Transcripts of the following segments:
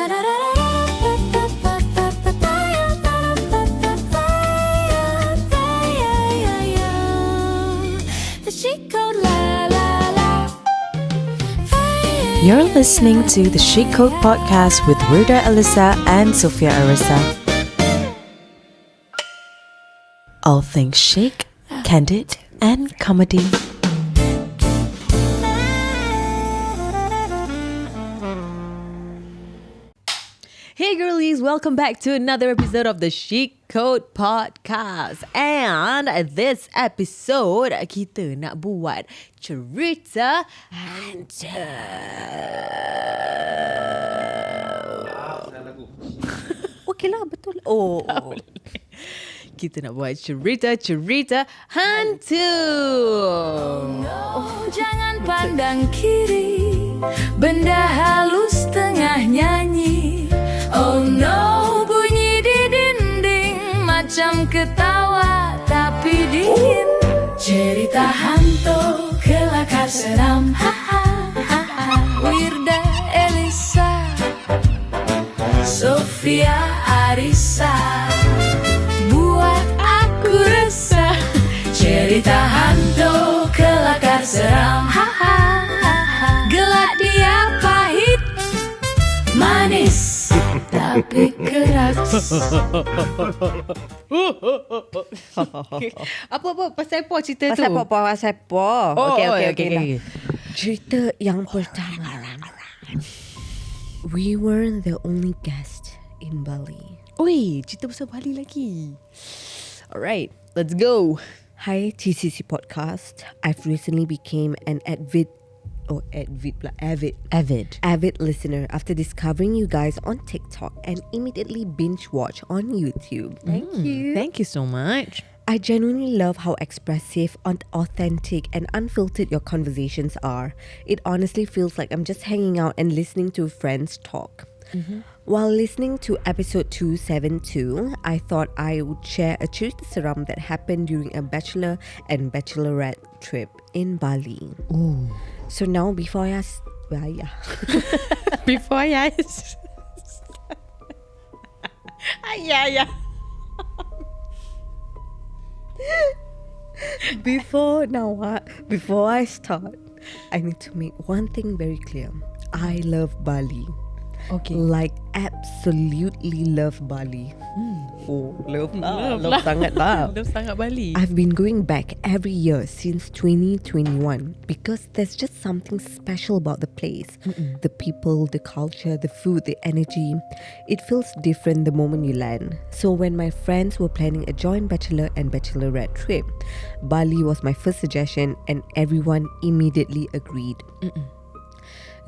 You're listening to the Chic Code Podcast with Wirda Alyssa and Sophia Arissa. All things chic, candid, and comedy. Hey girlies, welcome back to another episode of the Chic Code Podcast. And this episode, kita nak buat cerita hantu. Okey lah, betul. Oh. Kita nak buat cerita hantu. Oh, jangan pandang kiri, benda halus tengah nyanyi. Oh no, bunyi di dinding macam ketawa tapi dingin. Cerita hantu kelakar seram. Ha ha ha ha. Wirda Elisa, Sophia Arissa, buat aku resah. Cerita hantu kelakar seram. Ha ha ha ha. Gelak dia pahit, manis tapi keras. Apa pasal apa cerita tu? Pasal apa? Okay. Cerita yang pertama. We were the only guest in Bali. Oi, cerita pasal Bali lagi. Alright, let's go. Hi TCC Podcast. I've recently became an avid listener after discovering you guys on TikTok and immediately binge watch on YouTube. Thank you. Thank you so much. I genuinely love how expressive, authentic, and unfiltered your conversations are. It honestly feels like I'm just hanging out and listening to friends talk. While listening to episode 272, I thought I would share a cerita seram that happened during a bachelor and bachelorette trip in Bali. Ooh. So now before I ask... Before I ask... yeah. Before I start, I need to make one thing very clear. I love Bali. Okay. Like absolutely love Bali. Love sangat lah. Love sangat Bali. I've been going back every year since 2021 because there's just something special about the place. The people, the culture, the food, the energy. It feels different the moment you land. So when my friends were planning a joint bachelor and bachelorette trip, Bali was my first suggestion and everyone immediately agreed.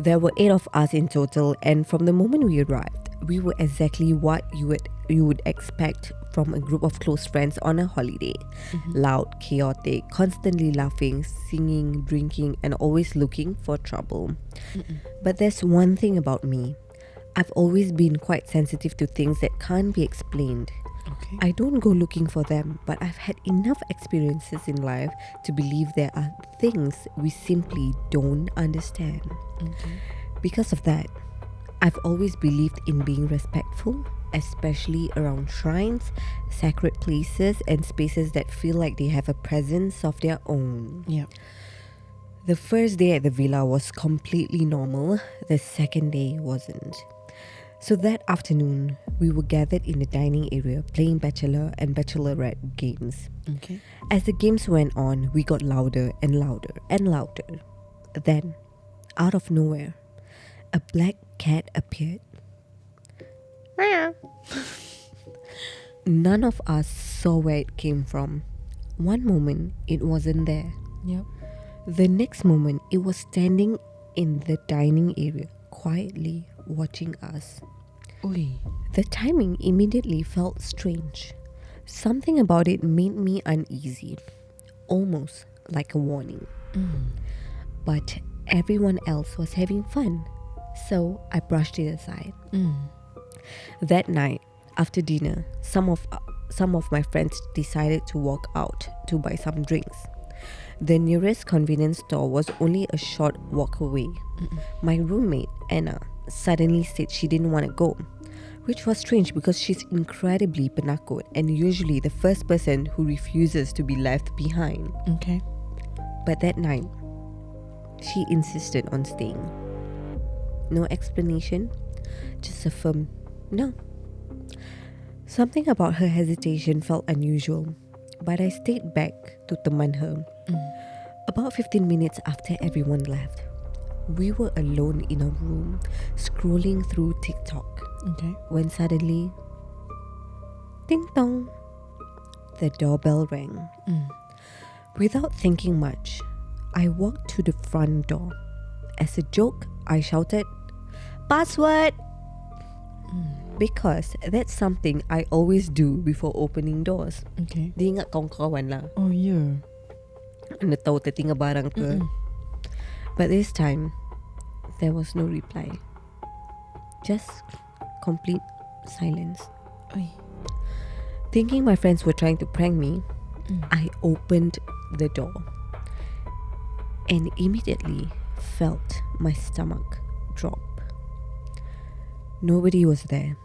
There were 8 of us in total, and from the moment we arrived, we were exactly what you would expect from a group of close friends on a holiday. Loud, chaotic, constantly laughing, singing, drinking, and always looking for trouble. But there's one thing about me. I've always been quite sensitive to things that can't be explained. Okay. I don't go looking for them, but I've had enough experiences in life to believe there are things we simply don't understand. Because of that, I've always believed in being respectful, especially around shrines, sacred places, and spaces that feel like they have a presence of their own. Yeah. The first day at the villa was completely normal. The second day wasn't. So that afternoon, we were gathered in the dining area playing bachelor and bachelorette games. Okay. As the games went on, we got louder and louder and louder. Then, out of nowhere, a black cat appeared. None of us saw where it came from. One moment, it wasn't there. Yep. The next moment, it was standing in the dining area, quietly watching us. Oi. The timing immediately felt strange. Something about it made me uneasy, almost like a warning. But everyone else was having fun, so I brushed it aside. That night, after dinner, some of my friends decided to walk out to buy some drinks. The nearest convenience store was only a short walk away. My roommate, Anna, suddenly said she didn't want to go, which was strange because she's incredibly penakut and usually the first person who refuses to be left behind. Okay. But that night, she insisted on staying. No explanation, just a firm no. Something about her hesitation felt unusual, but I stayed back to teman her. About 15 minutes after everyone left, we were alone in a room scrolling through TikTok Okay. when suddenly, ding dong, the doorbell rang. Without thinking much, I walked to the front door. As a joke, I shouted, "Password!" Because that's something I always do before opening doors. Okay. Dia ingat kawan-kawan lah. Oh, yeah. Anda tahu tertinggal barang ke. But this time, there was no reply. Just complete silence. Oi. Thinking my friends were trying to prank me, I opened the door and immediately felt my stomach drop. Nobody was there.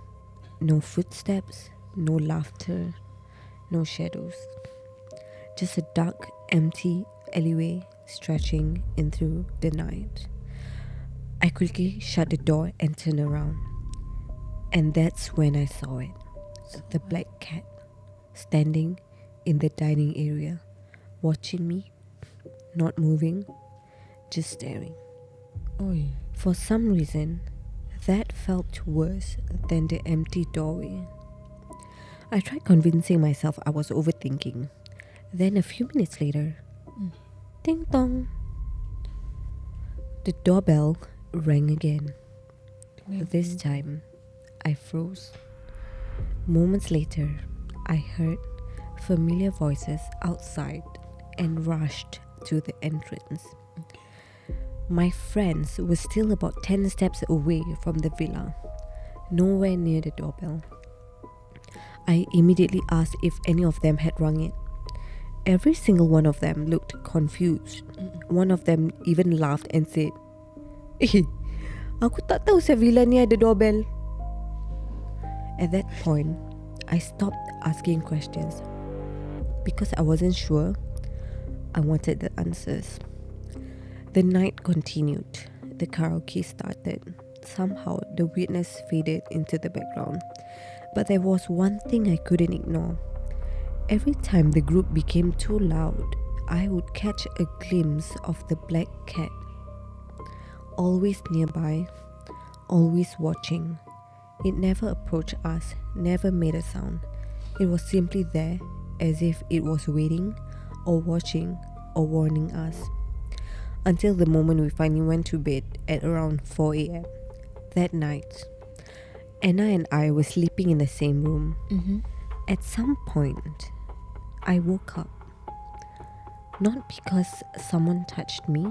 No footsteps, no laughter, no shadows. Just a dark, empty alleyway stretching into the night. I quickly shut the door and turned around. And that's when I saw it. The black cat standing in the dining area, watching me, not moving, just staring. Oi. For some reason, that felt worse than the empty doorway. I tried convincing myself I was overthinking. Then a few minutes later, ding dong, the doorbell rang again. This time, I froze. Moments later, I heard familiar voices outside and rushed to the entrance. My friends were still about 10 steps away from the villa, nowhere near the doorbell. I immediately asked if any of them had rung it. Every single one of them looked confused. One of them even laughed and said, aku tak tahu sa villa ni ada doorbell. At that point, I stopped asking questions because I wasn't sure. I wanted the answers. The night continued. The karaoke started. Somehow, the weirdness faded into the background. But there was one thing I couldn't ignore. Every time the group became too loud, I would catch a glimpse of the black cat. Always nearby, always watching. It never approached us, never made a sound. It was simply there, as if it was waiting, or watching, or warning us. Until the moment we finally went to bed at around 4 a.m. That night, Anna and I were sleeping in the same room. At some point, I woke up. Not because someone touched me,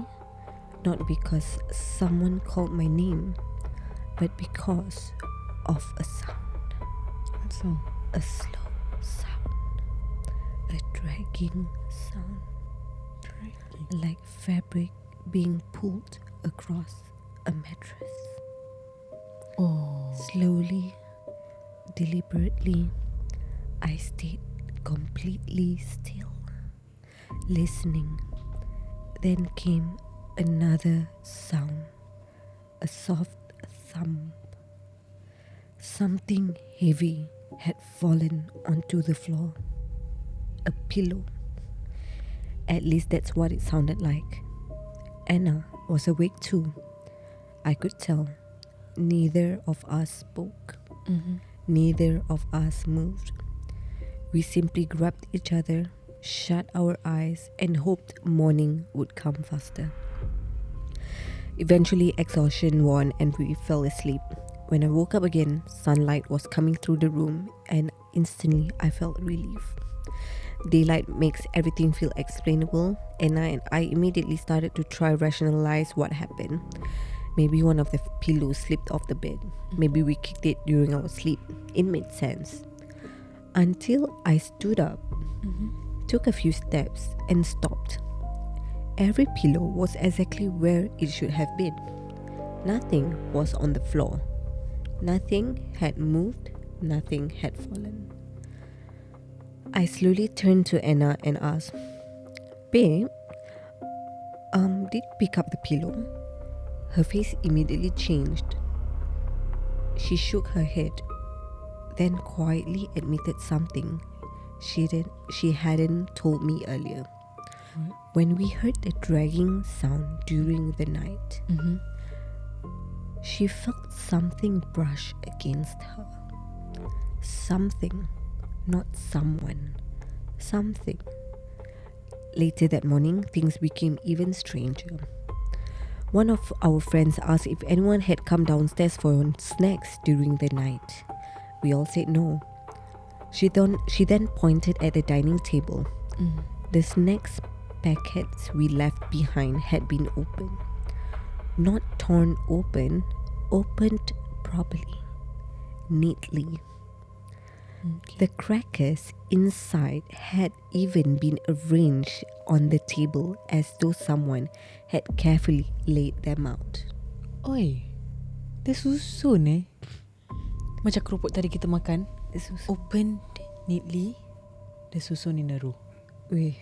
not because someone called my name, but because of a sound. What song? A slow sound. A dragging sound. Like fabric being pulled across a mattress. Oh. Slowly, deliberately, I stayed completely still, listening. Then came another sound, a soft thump. Something heavy had fallen onto the floor. A pillow. At least that's what it sounded like. Anna was awake too. I could tell. Neither of us spoke. Neither of us moved. We simply grabbed each other, shut our eyes, and hoped morning would come faster. Eventually, exhaustion won and we fell asleep. When I woke up again, sunlight was coming through the room and instantly I felt relief. Daylight makes everything feel explainable, and I immediately started to try rationalize what happened. Maybe one of the pillows slipped off the bed. Maybe we kicked it during our sleep. It made sense. Until I stood up, took a few steps and stopped. Every pillow was exactly where it should have been. Nothing was on the floor. Nothing had moved. Nothing had fallen. I slowly turned to Anna and asked, "Babe, did you pick up the pillow?" Her face immediately changed. She shook her head, then quietly admitted something she hadn't told me earlier. When we heard the dragging sound during the night, she felt something brush against her. Something, not someone. Something. Later that morning, things became even stranger. One of our friends asked if anyone had come downstairs for snacks during the night. We all said no. She then pointed at the dining table. The snacks packets we left behind had been opened. Not torn open, opened properly, neatly. The crackers inside had even been arranged on the table as though someone had carefully laid them out. Oi, dia susun macam kerupuk tadi kita makan. Opened neatly. Dia susun in a row. Weh.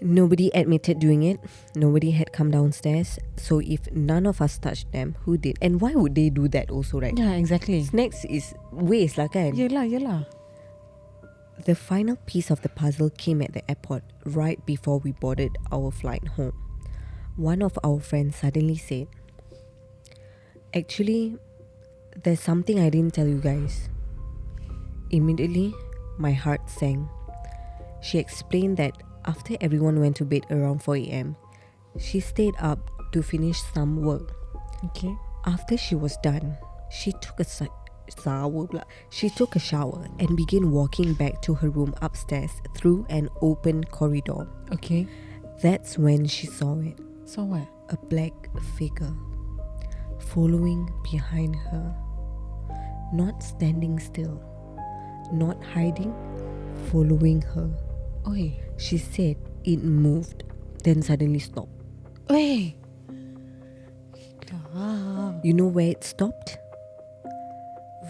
Nobody admitted doing it. Nobody had come downstairs. So if none of us touched them, who did? And why would they do that also, right? Yeah, exactly. Snacks is waste lah kan? Yelah. The final piece of the puzzle came at the airport right before we boarded our flight home. One of our friends suddenly said, "Actually, there's something I didn't tell you guys." Immediately, my heart sank. She explained that after everyone went to bed around 4 a.m., she stayed up to finish some work. Okay. After she was done, she took a shower and began walking back to her room upstairs through an open corridor. Okay. That's when she saw it. So what? A black figure following behind her. Not standing still. Not hiding. Following her. Oi. She said it moved, then suddenly stopped. Oi. You know where it stopped?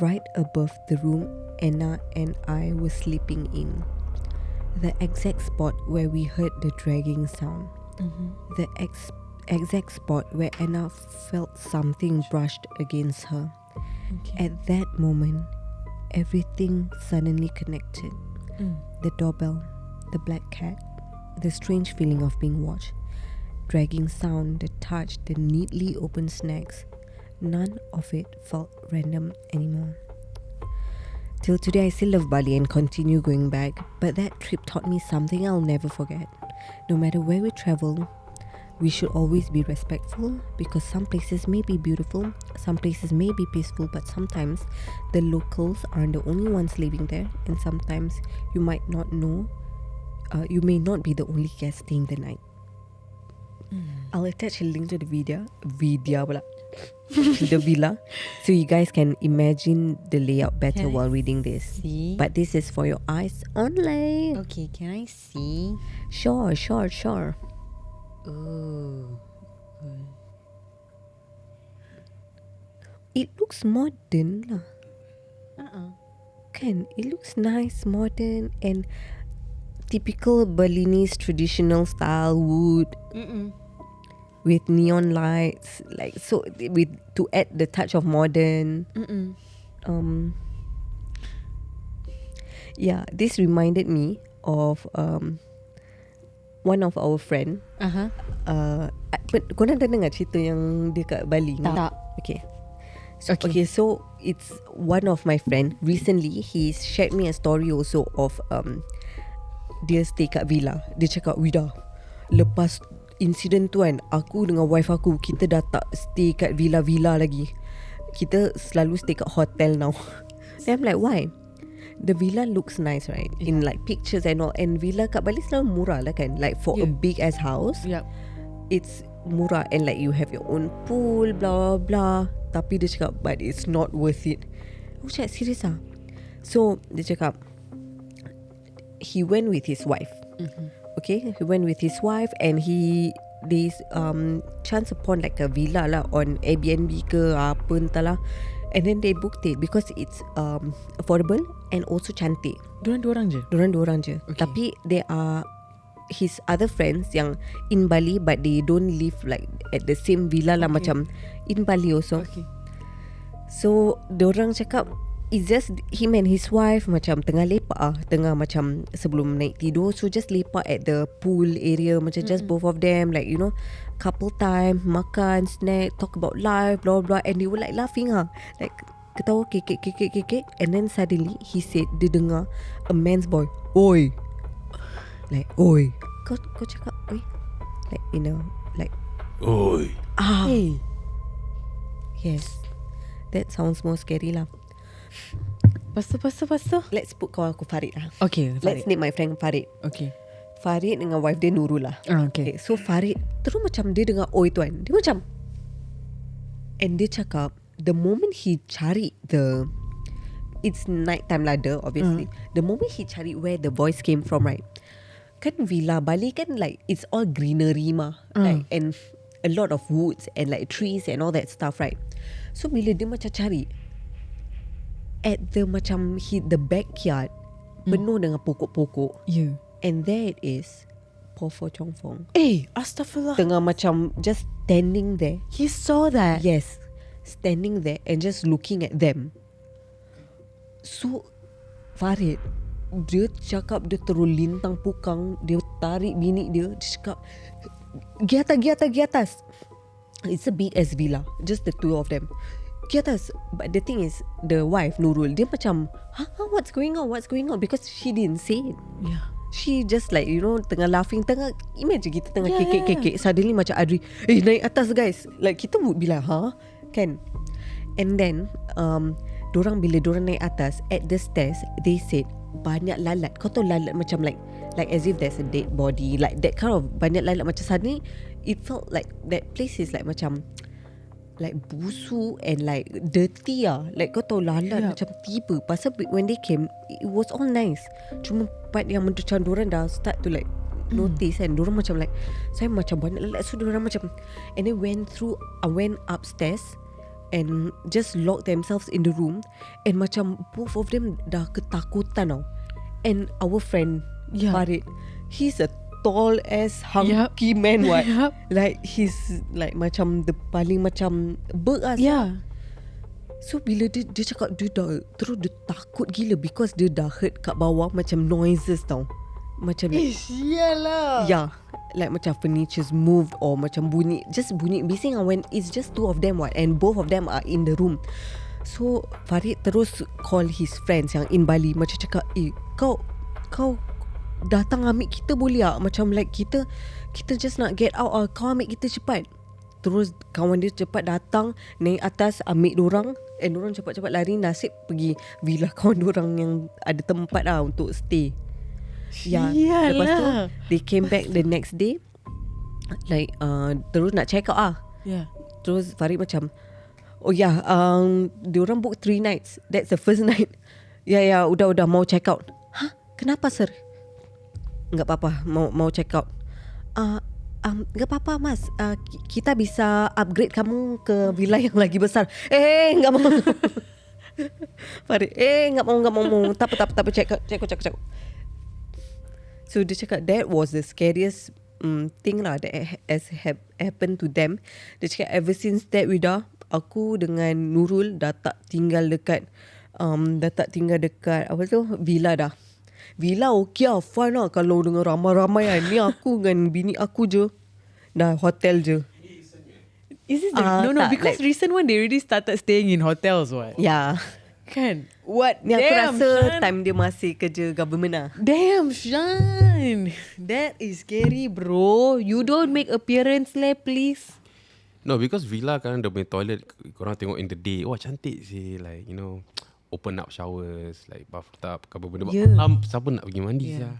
Right above the room Anna and I were sleeping in. The exact spot where we heard the dragging sound. The exact spot where Anna felt something brushed against her. Okay. At that moment, everything suddenly connected. The doorbell, the black cat, the strange feeling of being watched, dragging sound, the touch, the neatly opened snacks. None of it felt random anymore. Till today, I still love Bali and continue going back, but that trip taught me something I'll never forget. No matter where we travel, we should always be respectful, because some places may be beautiful, some places may be peaceful, but sometimes the locals aren't the only ones living there, and sometimes you might not know, you may not be the only guest staying the night. I'll attach a link to the the villa, so you guys can imagine the layout better Can I while reading this. see? But this is for your eyes only. Okay, can I see? Sure. Oh. It looks modern lah. Kan? It looks nice, modern, and typical Balinese traditional style wood. With neon lights, like so, with to add the touch of modern. Yeah, this reminded me of one of our friend. Korang dah dengar cerita yang dia kat Bali? Tak. Okay. So it's one of my friend. Recently, he shared me a story also of dia stay kat villa. Dia cakap, "Wida, lepas insiden tu kan, aku dengan wife aku, kita dah tak stay kat villa-villa lagi. Kita selalu stay kat hotel now." Then I'm like, why? The villa looks nice, right? In like pictures and all. And villa kat Bali selalu murah lah kan. Like for a big ass house, it's murah. And like you have your own pool, blah blah. Tapi dia cakap, but it's not worth it. Aku cakap, serious ah? So dia cakap, he went with his wife. Okay, he went with his wife and he they chance upon like a villa lah on Airbnb ke apa entahlah. And then they booked it because it's affordable and also cantik. Diorang je. Diorang je. Okay. Tapi they are his other friends yang in Bali, but they don't live like at the same villa lah, macam in Bali also. Okay. So diorang cakap it's just him and his wife macam tengah lepak tengah macam sebelum naik tidur. So just lepak at the pool area, macam just both of them, like you know, couple time, makan, snack, talk about life, blah blah, and they were like laughing like ketawa kekek. And then suddenly he said dia dengar a man's voice, oi, like oi. Kau cakap oi, like you know, like Oi. Hey. Yes, that sounds more scary lah. Lepas tu. Let's put kawan aku Farid lah. Okay, Let's name my friend Farid. Okay. Farid dengan wife dia Nurul lah. Okay. So Farid terus macam dia dengar oi tu kan, dia macam, and dia cakap the moment he cari it's night time ladder obviously. The moment he cari where the voice came from, right, kan villa Bali kan like it's all greenery mah, like and a lot of woods and like trees and all that stuff, right. So bila dia macam cari at the macam the backyard penuh dengan pokok-pokok, Yeah. and there it is, Pofo Chong Fong Astaghfirullah. tengah macam just standing there. He saw that. Yes, standing there and just looking at them. So Farid, dia cakap dia terus lintang pukang, dia tarik bini dia cakap pergi atas. It's a big as villa, just the two of them. Pergi atas. But the thing is, the wife Nurul, dia macam what's going on, because she didn't say it. Yeah. She just like, you know, tengah laughing, tengah imagine kita tengah kekek. Suddenly macam Adri, naik atas guys. Like kita would be like, kan. And then bila dorang naik atas, at the stairs they said banyak lalat. Kau tahu lalat macam like as if there's a dead body, like that kind of banyak lalat. Macam suddenly it felt like that place is like macam like busuk and like dirty like kau tahu lalat macam tiba. Pasal when they came, it was all nice. Cuma part yang macam dorang dah start to like notice and dorang macam like, saya macam banyak lalat. So dorang macam, and they went upstairs and just locked themselves in the room, and macam both of them dah ketakutan tau. And our friend Farid, he's a tall as hunky man what. Like he's like macam the paling macam berk lah. Yeah. So bila dia cakap dia dah terus dia takut gila because dia dah heard kat bawah macam noises tau. Macam Iyalah. yeah, like macam furnitures moved or macam bunyi bising when it's just two of them what, and both of them are in the room. So Farid terus call his friends yang in Bali, macam cakap kau datang ambil kita boleh tak? Macam like kita just nak get out, kau ambil kita cepat. Terus kawan dia cepat datang, naik atas, ambil dorang, and dorang cepat-cepat lari, nasib pergi villa kawan dorang yang ada tempat lah untuk stay. Lepas tu they came back the next day, like terus nak check out Yeah. Terus Farid macam, diorang book 3 nights. That's the first night. Udah mau check out. Kenapa sir? Enggak apa-apa, mau check out. Enggak apa-apa mas, kita bisa upgrade kamu ke villa yang lagi besar. Enggak mau. Farid, enggak mau. Tak apa, check out. So dia cakap that was the scariest thing lah that has happened to them. Dia cakap ever since that aku dengan Nurul dah tak tinggal dekat apa tu, villa dah. Villa okey lah, fun lah kalau dengan ramai-ramai kan. Ni aku dengan bini aku je dah hotel je. Is this no, because like, recent one they already started staying in hotels what? Yeah. Kan? What? Ni aku Damn, rasa Shan. time dia masih kerja government lah. Damn, Shan. That is scary, bro. You don't make appearance lah, please. No, because villa kan dia punya toilet korang tengok in the day. Wah, cantik sih. Like, you know, open up showers, like bathtub, apa benda. Malam, siapa nak pergi mandi sah?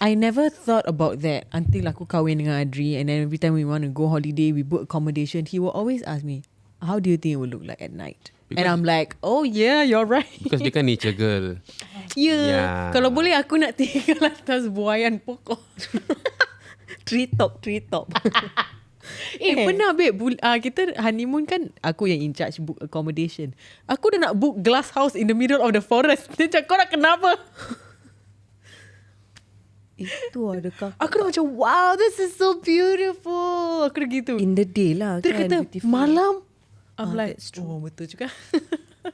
I never thought about that until aku kahwin dengan Adri, and then every time we want to go holiday, we book accommodation, he will always ask me, how do you think it will look like at night? Because, and I'm like, oh yeah, you're right. Because dia kan nature girl. Yeah. Kalau boleh aku nak tinggal atas buaian pokok. Tree top. Pernah babe kita honeymoon kan, aku yang in charge book accommodation. Aku dah nak book glass house in the middle of the forest. Dia cakap, kau nak kenapa? Itu ada kakak. Aku dah macam, wow, this is so beautiful. Aku dah gitu. In the day lah Dia kan. kata beautiful. malam. I'm Ah, like, that's true. oh betul juga.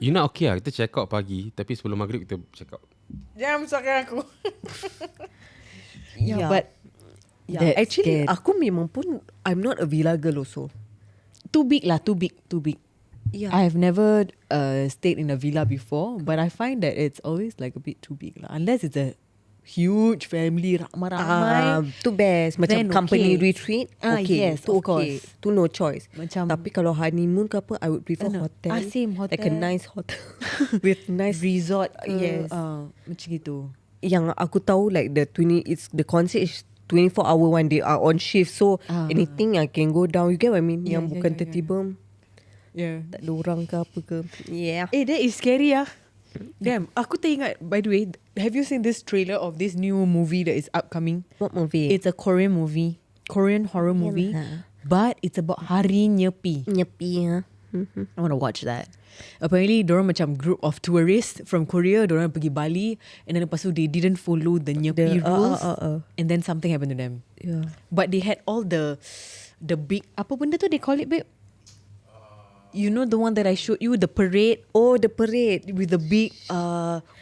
You nak okay lah, kita check out pagi, tapi sebelum maghrib kita check out. Jangan besarkan aku. Yeah. But Yeah, that's actually scary. aku memang pun I'm not a villa girl also. Too big. Yeah. I've never stayed in a villa before, but I find that it's always like a bit too big lah. Unless it's a huge family, ramai-ramai. Tu best. Macam Then company okay. retreat. Yes, tu of course. Tu no choice. Macam Tapi kalau honeymoon ke apa, I would prefer hotel. same hotel. Like a nice hotel with nice resort ke, Yes. macam gitu. Yang aku tahu like it's the concierge 24-hour one, they are on shift, so anything I can go down. You get what I mean? Yeah, Yang yeah, bukan yeah, tiba-tiba Yeah. tak ada orang ke apa ke. Yeah. That is scary ah. Damn, aku teringat, by the way, have you seen this trailer of this new movie that is upcoming? What movie? It's a Korean movie, Korean horror movie, but it's about hari nyepi. Nyepi ha. I want to watch that. Apparently, dorang macam group of tourists from Korea, dorang pergi Bali, and then lepas tu they didn't follow the nyepi rules, uh. and then something happened to them. Yeah. But they had all the big, apa benda tu they call it, babe? You know the one that I showed you, the parade. Oh, the parade. With the big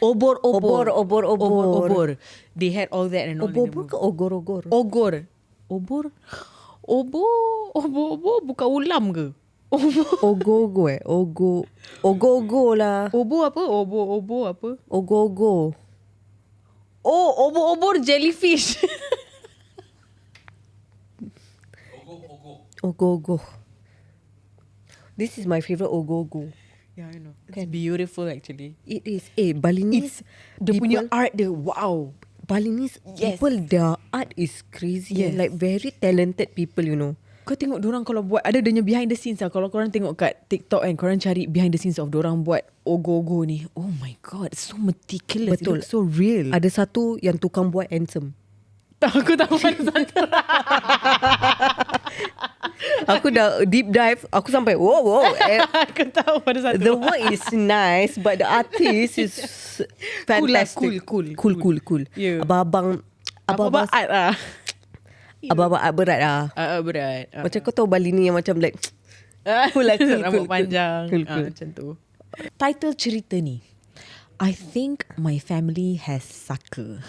obor. They had all that and all. Obor ke ogor-ogor? Obor bukan ulam ke? Ogo-ogo Ogo-ogo lah. Obo apa? Obo apa? Ogo-ogo. Oh, obor jellyfish. Ogo-ogo. This is my favourite ogo-ogo. Yeah, I know. It's beautiful actually. It is. Balinese. Dia punya art dia, wow. Balinese Yes. people, their art is crazy. Yes. Like very talented people, you know. Kau tengok dorang kalau buat, ada dia punya behind the scenes lah. Kalau korang tengok kat TikTok kan, korang cari behind the scenes of dorang buat ogo-ogo ni. Oh my god, it's so meticulous. Betul. It looks so real. Ada satu yang tukang buat handsome. Aku tahu ada satu. Aku dah deep dive. Aku sampai wow. Aku tahu ada satu. The work is nice, but the artist is fantastic. Cool. Yeah. Abang-abang art lah. abang-abang art berat lah. Berat. Macam kau tahu Bali ni yang macam like cool lah, cool. Rambut panjang. Cool. Macam tu. Title cerita ni, I think my family has sucker.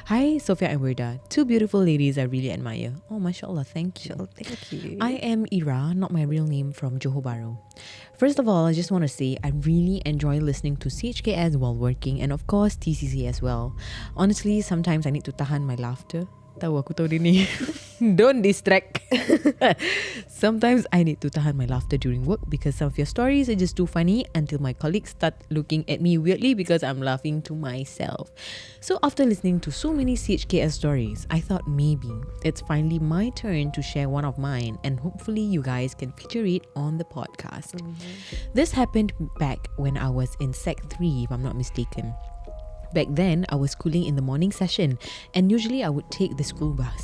Hi, Sophia and Werda. Two beautiful ladies I really admire. Oh, mashallah, thank you. Thank you. I am Ira, not my real name, from Johor Bahru. First of all, I just want to say I really enjoy listening to CHKS while working, and of course TCC as well. Honestly, sometimes I need to tahan my laughter. Tahu aku tahu dia ni. Don't distract. Sometimes I need to tahan my laughter during work because some of your stories are just too funny until my colleagues start looking at me weirdly because I'm laughing to myself. So after listening to so many CHKS stories, I thought maybe it's finally my turn to share one of mine, and hopefully you guys can feature it on the podcast. This happened back when I was in Sec 3, if I'm not mistaken. Back then, I was schooling in the morning session, and usually I would take the school bus.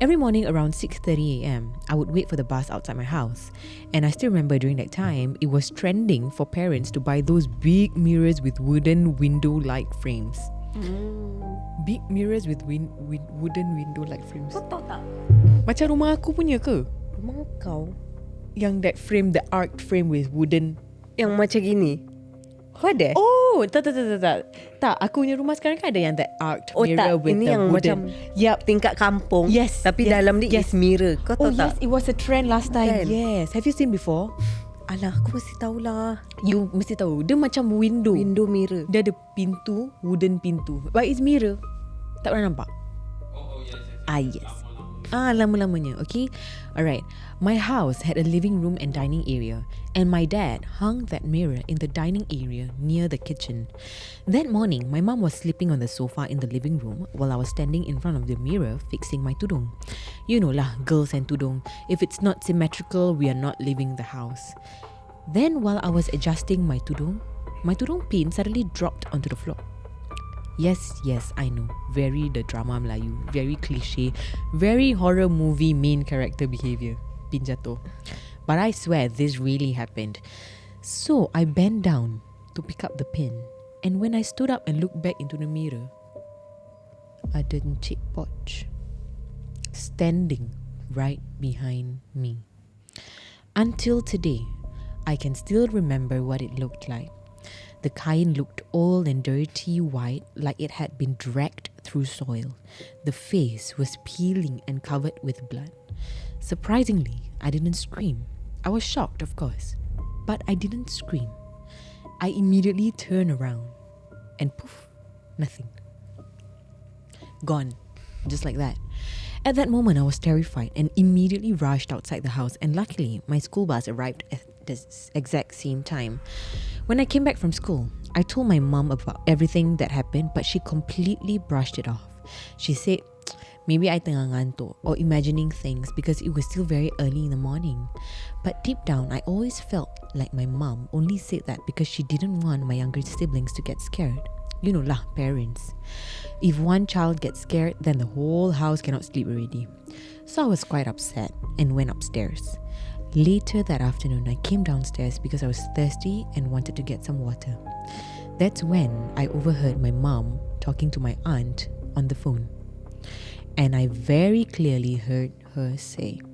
Every morning around 6:30 a.m, I would wait for the bus outside my house. And I still remember during that time, it was trending for parents to buy those big mirrors with wooden window-like frames. Big mirrors with wooden window-like frames. Kau tahu tak? Macam rumah aku punya ke? Rumah kau Yang that frame, the arched frame with wooden. yang macam gini. Kau ada? Oh, tak. Aku punya rumah sekarang kan ada yang that arched Oh mirror tak, with ini the yang wooden. macam Yup. tingkat kampung. Yes, Tapi yes, dalam dia yes. is mirror. Kau tahu Oh tak? yes, it was a trend last time. Kan? Yes. Have you seen before? Alah, aku mesti tahulah. You mesti tahu. Dia macam window. Window mirror. Dia ada pintu, wooden pintu. But it's mirror. Tak pernah nampak? Yes. Lama-lamanya. Okay. Alright. My house had a living room and dining area, and my dad hung that mirror in the dining area near the kitchen. That morning, my mom was sleeping on the sofa in the living room while I was standing in front of the mirror fixing my tudung. You know lah, girls and tudung. If it's not symmetrical, we are not leaving the house. Then while I was adjusting my tudung pin suddenly dropped onto the floor. Yes, I know. Very the drama Melayu. Very cliche. Very horror movie main character behavior. Pin jatuh. But I swear this really happened. So I bent down to pick up the pin. And when I stood up and looked back into the mirror, ada Encik Poch standing right behind me. Until today, I can still remember what it looked like. The kind looked old and dirty white, like it had been dragged through soil. The face was peeling and covered with blood. Surprisingly, I didn't scream. I was shocked, of course, but I didn't scream. I immediately turned around and poof, nothing. Gone, just like that. At that moment, I was terrified and immediately rushed outside the house, and luckily, my school bus arrived at the exact same time. When I came back from school, I told my mom about everything that happened, but she completely brushed it off. She said, maybe I tengah ngantuk or imagining things because it was still very early in the morning. But deep down, I always felt like my mom only said that because she didn't want my younger siblings to get scared. You know lah, parents. If one child gets scared, then the whole house cannot sleep already. So I was quite upset and went upstairs. Later that afternoon, I came downstairs because I was thirsty and wanted to get some water. That's when I overheard my mom talking to my aunt on the phone. And I very clearly heard her say,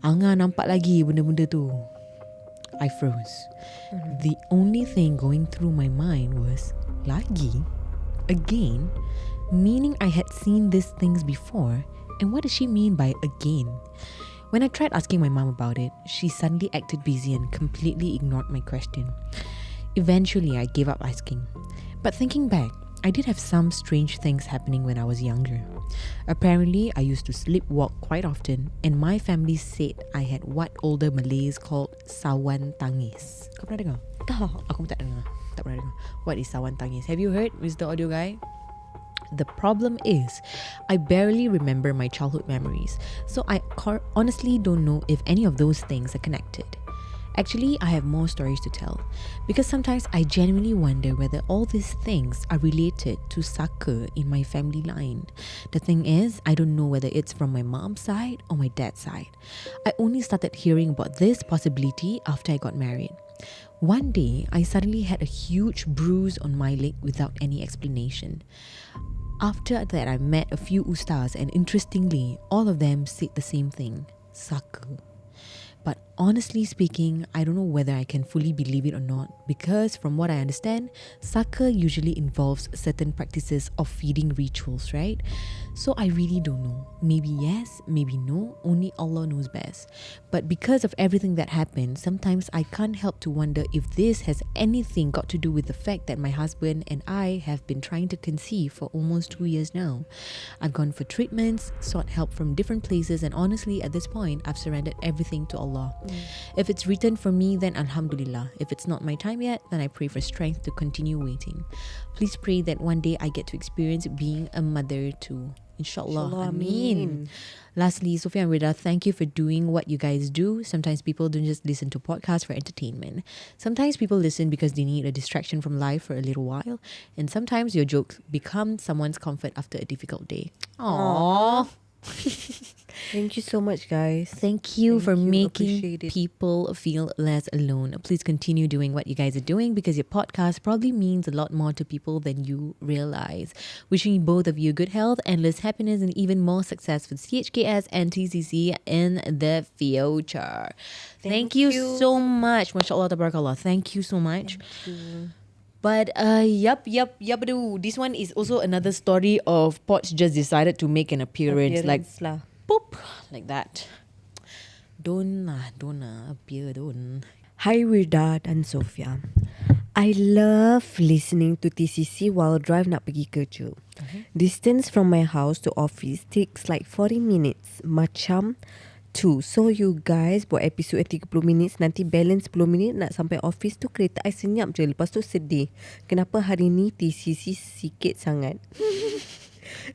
"Anga nampak lagi benda-benda tu." I froze. The only thing going through my mind was, lagi? Again? Meaning I had seen these things before. And what does she mean by again? When I tried asking my mom about it, she suddenly acted busy and completely ignored my question. Eventually, I gave up asking. But thinking back, I did have some strange things happening when I was younger. Apparently, I used to sleepwalk quite often, and my family said I had what older Malays called sawan tangis. Kau pernah dengar? Aku tak dengar. Tak pernah dengar. What is sawan tangis? Have you heard, Mr. Audio Guy? The problem is, I barely remember my childhood memories, so I honestly don't know if any of those things are connected. Actually, I have more stories to tell, because sometimes I genuinely wonder whether all these things are related to saka in my family line. The thing is, I don't know whether it's from my mom's side or my dad's side. I only started hearing about this possibility after I got married. One day, I suddenly had a huge bruise on my leg without any explanation. After that, I met a few ustaz, and interestingly, all of them said the same thing, saka. But honestly speaking, I don't know whether I can fully believe it or not, because from what I understand, saka usually involves certain practices of feeding rituals, right? So I really don't know. Maybe yes, maybe no, only Allah knows best. But because of everything that happened, sometimes I can't help to wonder if this has anything got to do with the fact that my husband and I have been trying to conceive for almost 2 years now. I've gone for treatments, sought help from different places, and honestly, at this point, I've surrendered everything to Allah. If it's written for me, then Alhamdulillah. If it's not my time yet, then I pray for strength to continue waiting. Please pray that one day I get to experience being a mother too. Inshallah. Ameen. Lastly, Sophia and Rida, thank you for doing what you guys do. Sometimes people don't just listen to podcasts for entertainment. Sometimes people listen because they need a distraction from life for a little while. And sometimes your jokes become someone's comfort after a difficult day. Aww. Thank you so much, guys. Thank you for making Appreciate it. people feel less alone. Please continue doing what you guys are doing, because your podcast probably means a lot more to people than you realize. Wishing both of you good health, endless happiness, and even more success with CHKS and TCC in the future. Thank you so much. MashaAllah, tabarakallah. Thank you so much. But yup. This one is also another story of Potts just decided to make an appearance. Like lah. boop, like that. Don't appear, don't. Hi Wirda dan Sofia. I love listening to TCC while drive nak pergi kerja. Distance from my house to office takes like 40 minutes. Macam tu. So you guys buat episod 30 minit, nanti balance 10 minit nak sampai office tu, kereta I senyap je. Lepas tu sedih. Kenapa hari ni TCC sikit sangat?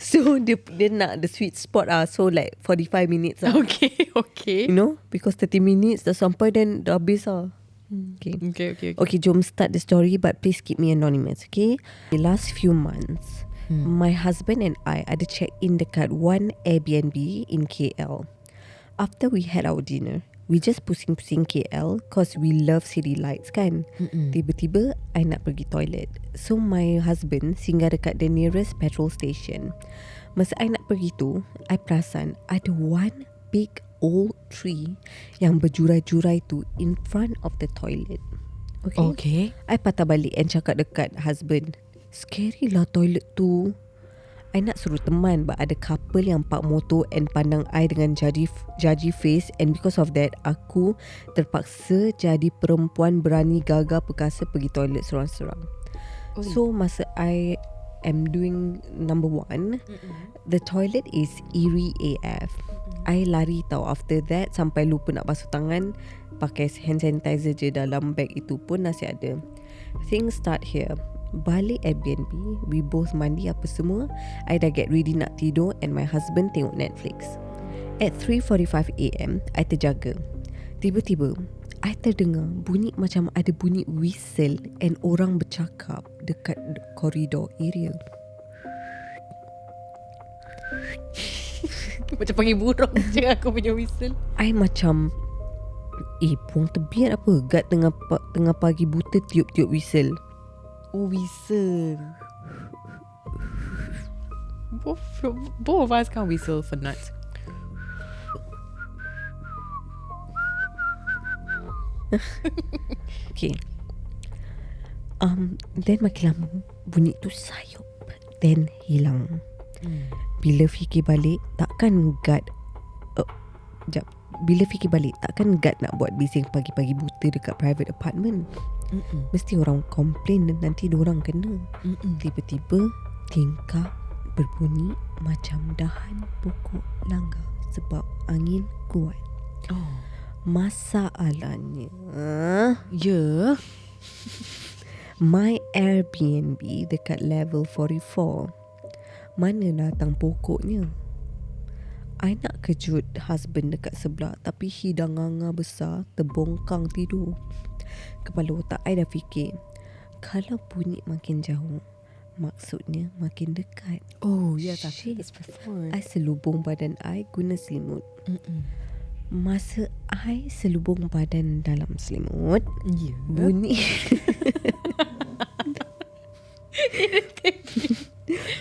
So dia nak the sweet spot so like 45 minutes Okay. You know, because 30 minutes dah sampai, then dah habis Okay. Okay, jom start the story, but please keep me anonymous, okay? The last few months, my husband and I ada check in dekat one Airbnb in KL. After we had our dinner, we just pusing-pusing KL cause we love city lights kan. Tiba-tiba I nak pergi toilet. So my husband singgah dekat the nearest petrol station. Masa I nak pergi tu, I perasan ada one big old tree yang berjurai-jurai tu in front of the toilet. Okay. I patah balik and cakap dekat husband, scary lah toilet tu. I nak suruh teman, but ada couple yang park motor and pandang I dengan judgy face, and because of that aku terpaksa jadi perempuan berani gagah perkasa pergi toilet seorang-seorang. So masa I am doing number 1, the toilet is eerie AF. I lari tau after that, sampai lupa nak basuh tangan, pakai hand sanitizer je dalam bag itu pun masih ada. Things start here. Balik Airbnb, we both mandi apa semua. I dah get ready nak tidur and my husband tengok Netflix. At 3:45 AM, I terjaga. Tiba-tiba I terdengar bunyi macam ada bunyi whistle and orang bercakap dekat koridor area. Macam panggil burung je aku punya whistle. I macam buang tebiat apa? Gat tengah pagi buta tiup-tiup whistle. Oh, whistle. Both of us can whistle for nuts. Okay. Then makin lama bunyi tu sayup, then hilang. Bila fikir balik, takkan guard Bila fikir balik, takkan guard nak buat bising pagi-pagi buta dekat private apartment. Mesti orang komplain dan nanti diorang kena. Tiba-tiba tingkap berbunyi macam dahan pokok langgar sebab angin kuat. Masalahnya, my Airbnb dekat level 44. Mana datang pokoknya? I nak kejut husband dekat sebelah, tapi hidang nganga besar terbongkang tidur. Kepala otak I dah fikir, kalau bunyi makin jauh, maksudnya makin dekat. Oh, yes, I've Shit. heard this before. I selubung badan I guna selimut. Masa I selubung badan dalam selimut, bunyi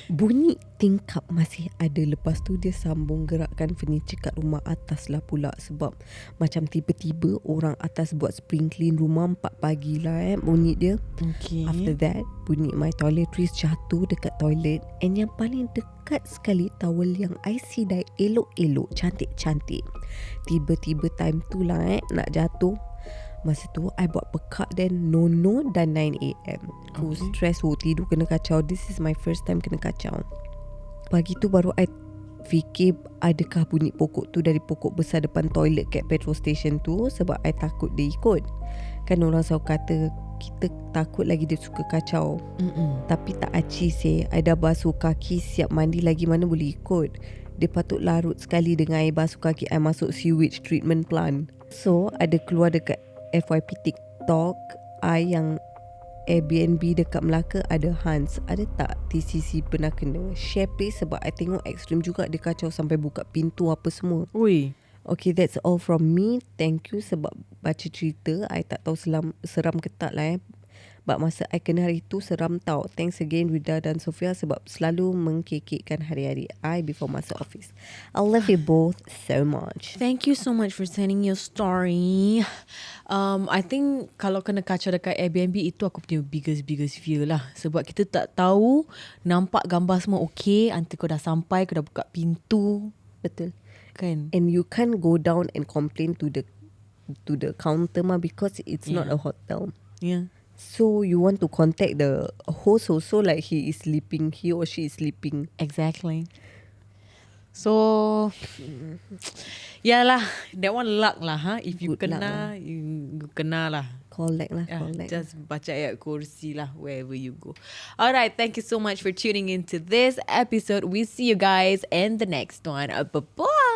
bunyi tingkap masih ada. Lepas tu dia sambung gerakkan furniture kat rumah atas lah pula, sebab macam tiba-tiba orang atas buat spring clean rumah 4 pagi lah bunyi dia. After that, bunyi my toiletries jatuh dekat toilet, and yang paling dekat sekali towel yang I see dah elok-elok, cantik-cantik. Tiba-tiba time tu lah nak jatuh. Masa tu I buat pekak dan nono dan 9 AM. Aku stress, tidur kena kacau. This is my first time kena kacau. Pagi tu baru I fikir adakah bunyi pokok tu dari pokok besar depan toilet kat petrol station tu, sebab I takut dia ikut. Kan orang selalu kata kita takut lagi dia suka kacau. Tapi tak aci sih. I dah basuh kaki siap mandi lagi, mana boleh ikut. Dia patut larut sekali dengan air basuh kaki I masuk sewage treatment plant. So ada keluar dekat FYP TikTok I yang Airbnb dekat Melaka ada Hans. Ada tak TCC pernah kena? Share please, sebab I tengok ekstrim juga. Dia kacau sampai buka pintu apa semua. Okay, that's all from me. Thank you sebab baca cerita. I tak tahu seram ke tak lah But masa I kena hari tu seram tau. Thanks again Rida dan Sofia sebab selalu mengkekekkan hari-hari I before masuk office. I love you both so much. Thank you so much for sending your story. I think kalau kena kacau dekat Airbnb, itu aku punya biggest fear lah. Sebab kita tak tahu, nampak gambar semua okay until kau dah sampai, kau dah buka pintu. Betul. Kan? And you can't go down and complain to the counter because it's not a hotel. Yeah. So you want to contact the host also, like he or she is sleeping. Exactly. So yeah lah, that one luck lah. If you Good luck kena, lah. you kena lah. Collect lah, Yeah, collect. just baca ayat kursi lah wherever you go. Alright, thank you so much for tuning into this episode. We see you guys in the next one. Bye-bye.